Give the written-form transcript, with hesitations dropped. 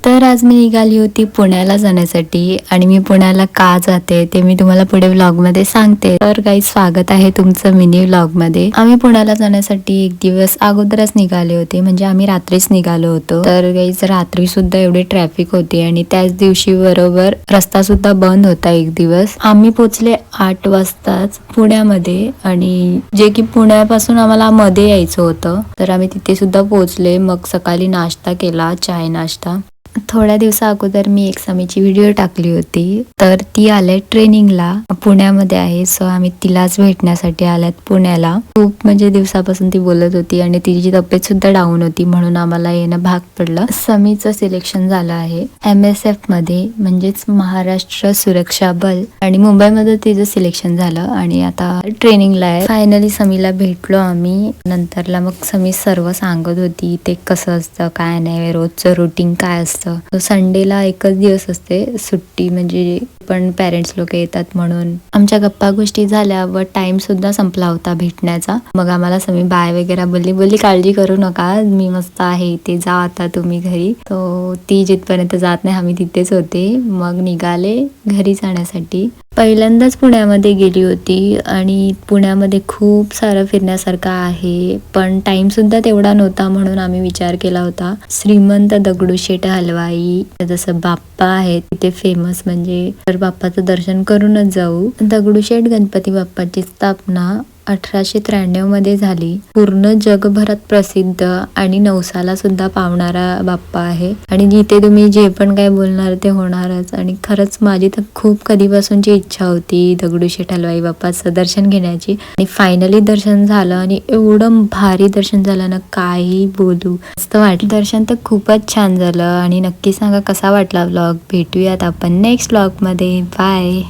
तर आज मी निघाली होती पुण्याला जाण्यासाठी आणि मी पुण्याला का जाते ते मी तुम्हाला पुढे व्लॉग मध्ये सांगते. तर काही स्वागत आहे तुमचं मिनी व्लॉग मध्ये. आम्ही पुण्याला जाण्यासाठी एक दिवस अगोदरच निघाले होते, म्हणजे आम्ही रात्रीच निघालो होतो. तर गाईज रात्री सुद्धा एवढे ट्रॅफिक होते आणि त्याच दिवशी बरोबर रस्ता सुद्धा बंद होता एक दिवस. आम्ही पोहोचले 8 वाजताच पुण्यामध्ये आणि जे की पुण्यापासून आम्हाला मध्ये यायचं होतं. तर आम्ही तिथे सुद्धा पोहोचले. मग सकाळी नाश्ता केला, चाय नाश्ता. थोड्या दिवसा अगोदर मी एक समीची व्हिडिओ टाकली होती, तर ती आले ट्रेनिंगला पुण्यामध्ये आहे. सो आम्ही तिलाच भेटण्यासाठी आल्यात पुण्याला. खूप म्हणजे दिवसापासून ती बोलत होती आणि तिची तब्येत सुद्धा डाऊन होती, म्हणून आम्हाला येणं भाग पडलं. समीचं सिलेक्शन झालं आहे MSF मध्ये, म्हणजेच महाराष्ट्र सुरक्षा बल, आणि मुंबईमध्ये तिचं सिलेक्शन झालं आणि आता ट्रेनिंगला आहे. फायनली समीला भेटलो आम्ही. नंतरला मग समी सर्व सांगत होती ते कसं असतं काय नाही, रोजचं रुटीन काय असतं. संडेला एकच दिवस असते सुट्टी, म्हणजे पण पेरेंट्स लोक येतात म्हणून. आमच्या गप्पा गोष्टी झाल्या व टाइम सुद्धा संपला होता भेटण्याचा. मग आम्हाला समी बाय वगैरे बोलली काळजी करू नका, मी मस्त आहे इथे, जा आता तुम्ही घरी. तो ती जिथपर्यंत जात नाही आम्ही तिथेच होते. मग निघाले घरी जाण्यासाठी. पहिल्यांदाच पुण्यामध्ये गेली होती आणि पुण्यामध्ये खूप सारं फिरण्यासारखं आहे, पण टाइम सुद्धा तेवढा नव्हता, म्हणून आम्ही विचार केला होता श्रीमंत दगडूशेठ हलवाई, जसं बाप्पा आहे तिथे फेमस, म्हणजे तर बाप्पाचं दर्शन करूनच जाऊ. दगडूशेठ गणपती बाप्पाची स्थापना 1893 मध्ये झाली. पूर्ण जगभरात प्रसिद्ध आणि नवसाला सुद्धा पावणारा बाप्पा आहे आणि जिथे तुम्ही जे पण काय बोलणार ते होणारच. आणि खरंच माझी तर खूप कधीपासूनची इच्छा होती दगडूशेठ हलवाई बाप्पाचं दर्शन घेण्याची आणि फायनली दर्शन झालं आणि एवढं भारी दर्शन झालं ना, काही बोलू. मस्त वाटलं. दर्शन तर खूपच छान झालं आणि नक्की सांगा कसा वाटला व्लॉग. भेटूयात आपण नेक्स्ट व्लॉग मध्ये. बाय.